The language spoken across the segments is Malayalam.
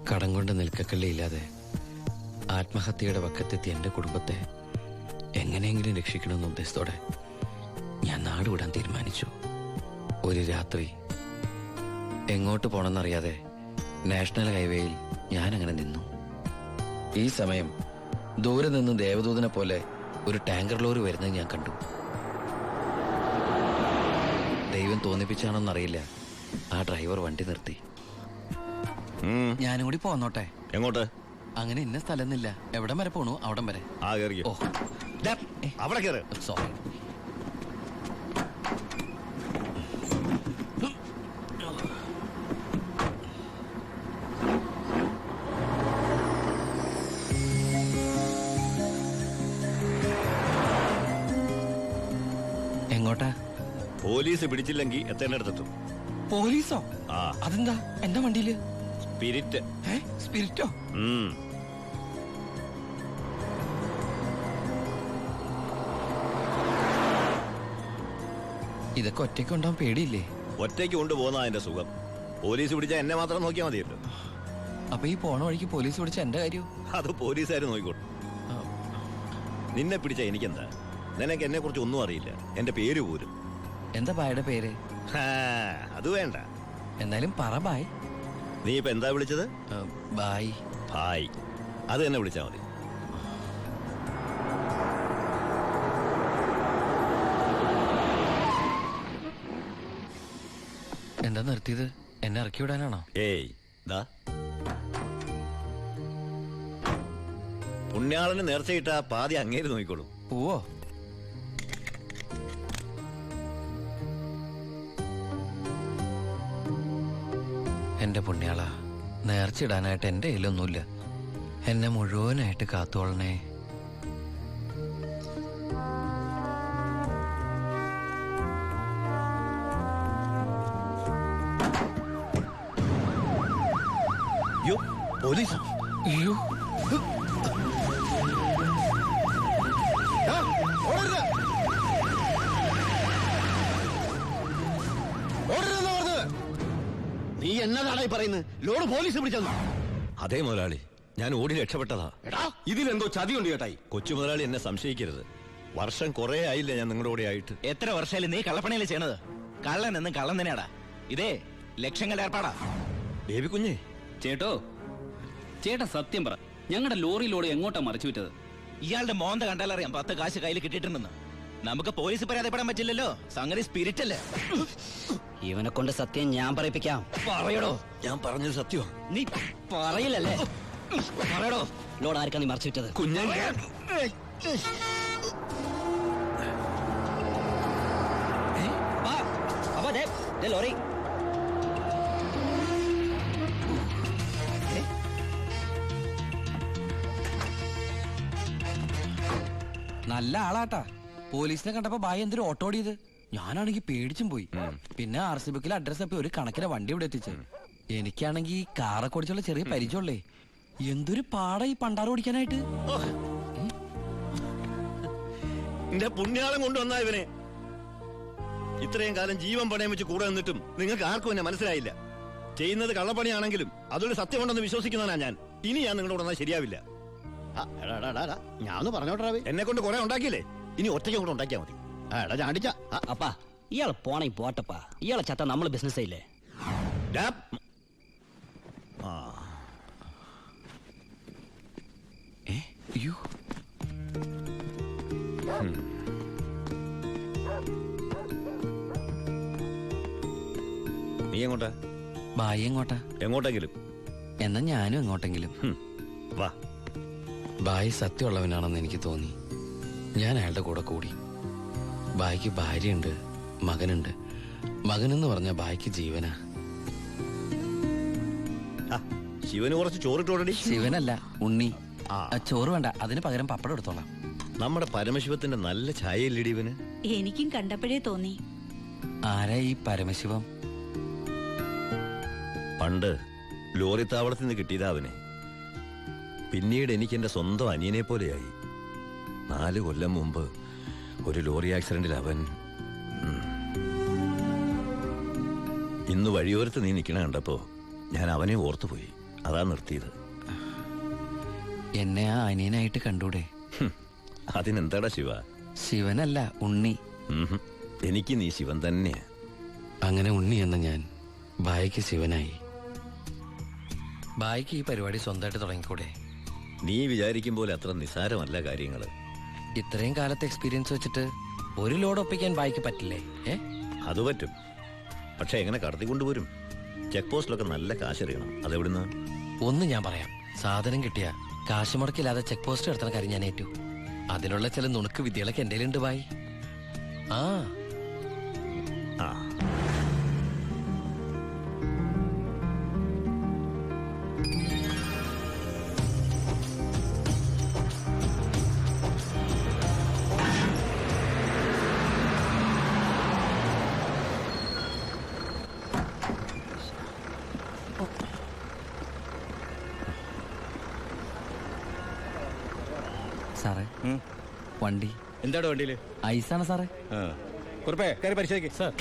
കടം കൊണ്ട് നിൽക്കക്കള്ളിയില്ലാതെ ആത്മഹത്യയുടെ വക്കത്തെത്തി എൻ്റെ കുടുംബത്തെ എങ്ങനെയെങ്കിലും രക്ഷിക്കണമെന്ന ഉദ്ദേശത്തോടെ ഞാൻ നാടുവിടാൻ തീരുമാനിച്ചു. ഒരു രാത്രി എങ്ങോട്ട് പോകണമെന്നറിയാതെ നാഷണൽ ഹൈവേയിൽ ഞാൻ അങ്ങനെ നിന്നു. ഈ സമയം ദൂരെ നിന്ന് ദേവദൂതനെ പോലെ ഒരു ടാങ്കർ ലോറി വരുന്നത് ഞാൻ കണ്ടു. ദൈവം തോന്നിപ്പിച്ചാണോന്നറിയില്ല, ആ ഡ്രൈവർ വണ്ടി നിർത്തി. ഞാനും കൂടി പോന്നോട്ടെ? എങ്ങോട്ട്? അങ്ങനെ ഇന്ന സ്ഥലമൊന്നുമില്ല, എവിടം വരെ പോണു അവിടം വരെ. ഓ അവിടെ കയറ്. സോറി. എങ്ങോട്ടാ? പോലീസ് പിടിച്ചില്ലെങ്കിൽ എത്തേണ്ടടുത്തെത്തും. പോലീസോ? അതെന്താ എന്റെ വണ്ടിയില്? സ്പിരിറ്റ്. സ്പിരിറ്റോ? ഇതൊക്കെ ഒറ്റയ്ക്ക് ഉണ്ടാവാൻ പേടിയില്ലേ? ഒറ്റയ്ക്ക് കൊണ്ടുപോകുന്ന അതിന്റെ സുഖം. പോലീസ് പിടിച്ചാൽ എന്നെ മാത്രം നോക്കിയാൽ മതിയല്ലോ. അപ്പൊ ഈ പോണ വഴിക്ക് പോലീസ് പിടിച്ച എന്റെ കാര്യം? അത് പോലീസുകാർ നോക്കിക്കോട്ടെ. നിന്നെ പിടിച്ച എനിക്കെന്താ? നിനക്ക് എന്നെ കുറിച്ച് ഒന്നും അറിയില്ല, എന്റെ പേര് പോലും. എന്താ ബായുടെ പേര്? അത് വേണ്ട, എന്നാലും പറ ബായ്. നീ ഇപ്പൊ എന്താ വിളിച്ചത്? ബായ്. ബായ്, അത് തന്നെ വിളിച്ചാ മതി. എന്താ നിർത്തിയത്? എന്നെ ഇറക്കി വിടാനാണോ? ഏയ് ദാ പുണ്യാളന് നേർച്ചയിട്ട പാതി അങ്ങേര് നോക്കിക്കോളൂ. പോവോ? എന്റെ പുണ്യാള, നേർച്ചയിടാനായിട്ട് എന്റെ കയ്യിലൊന്നുമില്ല. എന്നെ മുഴുവനായിട്ട് കാത്തോളണേ. പോലീസ്. അയ്യോ, നീ എന്നതാണായി പറയുന്നത്? ലോഡ് പോലീസ് പിടിച്ചെന്നു? അതേ മുതലാളി, ഞാൻ ഓടി രക്ഷപ്പെട്ടതാ. ഇതിലെന്തോ ചതിയുണ്ട് ചേട്ടായി. കൊച്ചു മുതലാളി എന്നെ സംശയിക്കരുത്. വർഷം കുറെ ആയില്ലേ ഞാൻ നിങ്ങളുടെ കൂടെ ആയിട്ട്. എത്ര വർഷമായാലും നീ കള്ളപ്പണിയല്ലേ ചെയ്യണത്? കള്ളൻ എന്നും കള്ളൻ തന്നെയാടാ. ഇതേ ലക്ഷങ്ങളുടെ ഏർപ്പാടാ. ബേബി കുഞ്ഞേ. ചേട്ടോ, ചേട്ടാ സത്യം പറ, ഞങ്ങളുടെ ലോറിയിലോട് എങ്ങോട്ടാ മറിച്ചു വിറ്റത്? ഇയാളുടെ മോന്ത കണ്ടാലറിയാം 10 കാശ് കയ്യിൽ കിട്ടിയിട്ടുണ്ടെന്ന്. നമുക്ക് പോലീസ് പരാതിപ്പെടാൻ പറ്റില്ലല്ലോ, സംഗതി സ്പിരിറ്റ് അല്ലേ. ഇവനെ കൊണ്ട് സത്യം ഞാൻ പറയിപ്പിക്കാം. പറയടോ. ഞാൻ പറഞ്ഞത് സത്യമാണ്. നീ പറയില്ലല്ലേ? പറയടോ, ലോഡ് ആർക്കാ നീ മറിച്ചു വിറ്റത്? കുഞ്ഞേ, ലോറി നല്ല ആളാട്ടാ. പോലീസിനെ കണ്ടപ്പോ ബായ് എന്തൊരു ഓട്ടോ ഓടിയത്. ഞാനാണെങ്കി പേടിച്ചും പോയി. പിന്നെ RC ബുക്കിലെ അഡ്രസ് തപ്പി ഒരു കണക്കിലെ വണ്ടി ഇവിടെ എത്തിച്ചു. എനിക്കാണെങ്കി കാറൊക്കെ ഓടിച്ചുള്ള ചെറിയ പരിചയമുള്ളേ. എന്തൊരു പാടാ ഈ പണ്ടാറ് ഓടിക്കാനായിട്ട്. എന്റെ പുണ്യാളം കൊണ്ടുവന്നാ ഇവനെ. ഇത്രയും കാലം ജീവൻ പണയം വെച്ച് കൂടെ നിന്നിട്ടും നിങ്ങൾക്ക് ആർക്കും എന്നെ മനസ്സിലായില്ല. ചെയ്യുന്നത് കള്ളപ്പണിയാണെങ്കിലും അതൊരു സത്യമുണ്ടെന്ന് വിശ്വസിക്കുന്നവനാ ഞാൻ. ഇനി ഞാൻ നിങ്ങളുടെ കൂടെ ശരിയാവില്ല. ഞാൻ ഒന്ന് പറഞ്ഞോട്ടെ. എന്നെ കൊണ്ട് കുറെ ഉണ്ടാക്കിയില്ലേ, ഇനി ഒറ്റയ്ക്ക് കൂടെ ഉണ്ടാക്കിയാ മതി. ചാണ്ടിച്ച അപ്പാ, ഇയാളെ പോണേ പോട്ടപ്പാ. ഇയാളെ ചത്ത നമ്മള് ബിസിനസ് ഇല്ലേ? അയ്യോ, നീ എങ്ങോട്ടാ? ബായ് എങ്ങോട്ടാ? എങ്ങോട്ടെങ്കിലും. എന്നാ ഞാനും എങ്ങോട്ടെങ്കിലും. വാ. ബായ് സത്യമുള്ളവനാണെന്ന് എനിക്ക് തോന്നി. ഞാൻ അയാളുടെ കൂടെ കൂടി. ബായ്ക്ക് ഭാര്യയുണ്ട്, മകനുണ്ട്. മകനെന്ന് പറഞ്ഞ ബായ്ക്ക് ജീവനാ. ശിവന് കുറച്ച് ചോറിട്ടോടി. ശിവനല്ല, ഉണ്ണി. ചോറ് വേണ്ട, അതിന് പകരം പപ്പടം എടുത്തോളാം. നമ്മുടെ പരമശിവത്തിന്റെ നല്ല ഛായയില്ലടി ഇവന്. എനിക്കും കണ്ടപ്പോഴേ തോന്നി. ആരാ ഈ പരമശിവം? പണ്ട് ലോറി താവളത്തിൽ നിന്ന് കിട്ടിയതാ അവനെ. പിന്നീട് എനിക്ക് എന്റെ സ്വന്തം അനിയനെ പോലെയായി. 4 കൊല്ലം മുമ്പ് ഒരു ലോറി ആക്സിഡന്റിൽ അവൻ. ഇന്ന് വഴിയോരത്ത് നീ നിൽക്കണ കണ്ടപ്പോ ഞാൻ അവനെ ഓർത്തുപോയി. അതാ നിർത്തിയത്. എന്നെ ആ അനിയനായിട്ട് കണ്ടൂടെ? അതിനെന്താടാ ശിവ? ശിവനല്ല, ഉണ്ണി. എനിക്ക് നീ ശിവൻ തന്നെയാ. അങ്ങനെ ഉണ്ണി എന്ന ഞാൻ ബായിക്ക് ശിവനായി. ബായിക്ക് ഈ പരിപാടി സ്വന്തമായിട്ട് തുടങ്ങിക്കൂടെ? നീ വിചാരിക്കും പോലെ അത്ര നിസാരമല്ല കാര്യങ്ങള്. ഇത്രയും കാലത്തെ എക്സ്പീരിയൻസ് വെച്ചിട്ട് ഒരു ലോഡ് ഒപ്പിക്കാൻ ബായിക്ക് പറ്റില്ലേ? അത് പറ്റും. പക്ഷെ എങ്ങനെ കടത്തിക്കൊണ്ടുപോരും? ചെക്ക് പോസ്റ്റിലൊക്കെ നല്ല കാശെറിയണം. അതെവിടുന്ന്? ഒന്ന് ഞാൻ പറയാം. സാധനം കിട്ടിയ കാശ് മുടക്കില്ലാതെ ചെക്ക് പോസ്റ്റ് എടുത്തുന്ന കാര്യം ഞാൻ ഏറ്റു. അതിനുള്ള ചില നുണുക്ക് വിദ്യകളൊക്കെ എൻ്റെ ഉണ്ട് ബായി. ആ ആ സാറേ, വണ്ടി എന്താണ് വണ്ടിയില്? ഐസാണ് സാറേ. കുറിപ്പേ കയറി പരിശോധിക്ക്. സാർ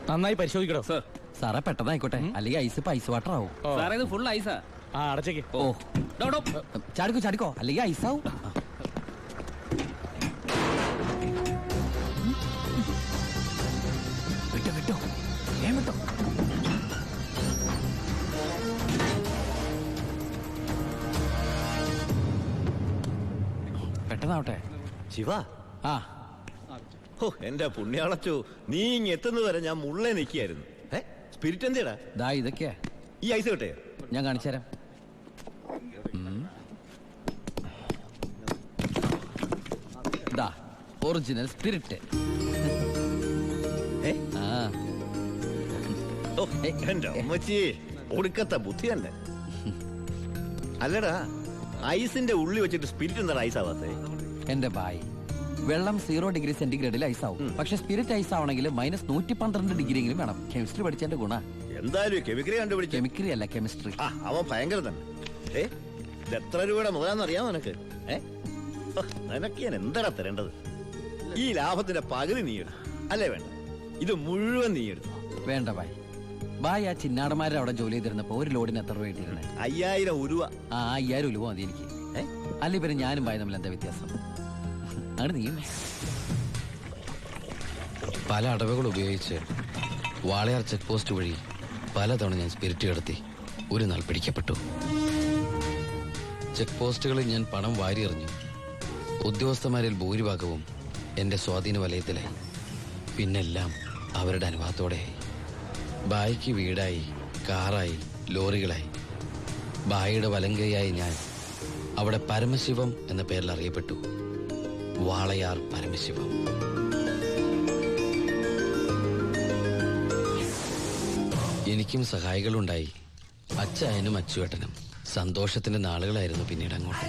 നന്നായി പരിശോധിക്കണോ? സാർ സാറേ പെട്ടെന്നായിക്കോട്ടെ, അല്ലെങ്കിൽ ഐസ് ഇപ്പൊ ഐസ് വാട്ടർ ആവും. സാറേ ഇത് ഫുൾ ഐസാ. ആ അടച്ചേക്ക്. ഓ ചാടിക്കോ ചാടിക്കോ, അല്ലെങ്കിൽ ഐസാവും. വിട്ടോ വിട്ടോ, വേഗം വിട്ടോ. പെട്ടെന്നാവട്ടെ. ശിവ, ആ ഓ എന്റെ പുണ്യാളച്ചോ, നീ ഇങ്ങ് എത്തുന്നത് വരെ ഞാൻ മുള്ളേ നിൽക്കുകയായിരുന്നു. സ്പിരിറ്റ് എന്തിടാ? ദാ ഇതൊക്കെയാ. ഈ ഐസ് കിട്ടേ? ഞാൻ കാണിച്ചു തരാം. ദാ ഒറിജിനൽ സ്പിരിറ്റ്. ആ ഓ എന്റെ അമ്മച്ചി, ഒടുക്കത്തെ ബുദ്ധിയല്ലേ. അല്ലടാ, ഐസിന്റെ ഉള്ളി വെച്ചിട്ട് സ്പിരിറ്റ് എന്താ ഐസ് ആവാത്തേ? എന്റെ ബായ്, വെള്ളം 0 ഡിഗ്രി സെന്റിഗ്രേഡിൽ ഐസ് ആവും. പക്ഷെ സ്പിരിറ്റ് ഐസ് ആവണമെങ്കിൽ -112 ഡിഗ്രിയെങ്കിലും വേണം. കെമിസ്ട്രി പഠിച്ചതിന്റെ ഗുണ. എന്തായാലും കെമിക്കറി കണ്ടുപിടിച്ചു. കെമിക്കറി അല്ല, കെമിസ്ട്രി. ആ അവൻ ഭയങ്കര തന്നെ. ഇത് എത്ര രൂപയുടെ മുതലാന്ന് അറിയാമോ നിനക്ക്? നിനക്ക് ഞാൻ എന്താടാ തരേണ്ടത്? ഈ ലാഭത്തിന്റെ പകുതി നീ എടുത്തു അല്ലേ? വേണ്ട, ഇത് മുഴുവൻ നീ എടുത്തു. വേണ്ട ബായ്. ബായ് ആ ചിന്നാടന്മാരുടെ അവിടെ ജോലി ചെയ്തിരുന്നപ്പോ ഒരു ലോഡിന് എത്ര രൂപ കിട്ടിയിരുന്നത്? 5000 ഉരുവ. ആ 5000 രൂപ മതി എനിക്ക്. അല്ല പിന്നെ ഞാനും ബായ് തമ്മിൽ എന്താ വ്യത്യാസം? അങ്ങനെ നീ പല അടവുകൾ ഉപയോഗിച്ച് വാളയാർ ചെക്ക് പോസ്റ്റ് വഴി പലതവണ ഞാൻ സ്പിരിറ്റ് കടത്തി. ഒരു നാൾ പിടിക്കപ്പെട്ടു. ചെക്ക് പോസ്റ്റുകളിൽ ഞാൻ പണം വാരിയെറിഞ്ഞു. ഉദ്യോഗസ്ഥന്മാരിൽ ഭൂരിഭാഗവും എന്റെ സ്വാധീന വലയത്തിലായി. പിന്നെല്ലാം അവരുടെ അനുവാദത്തോടെയായി. ബായിക്ക് വീടായി, കാറായി, ലോറികളായി. ബായിയുടെ വലങ്കയായി ഞാൻ അവിടെ പരമശിവം എന്ന പേരിൽ അറിയപ്പെട്ടു. വാളയാർ പരമശിവം. എനിക്കും സഹായികളുണ്ടായി. അച്ചായനും അച്ചുവേട്ടനും. സന്തോഷത്തിന്റെ നാളുകളായിരുന്നു പിന്നീട് അങ്ങോട്ട്.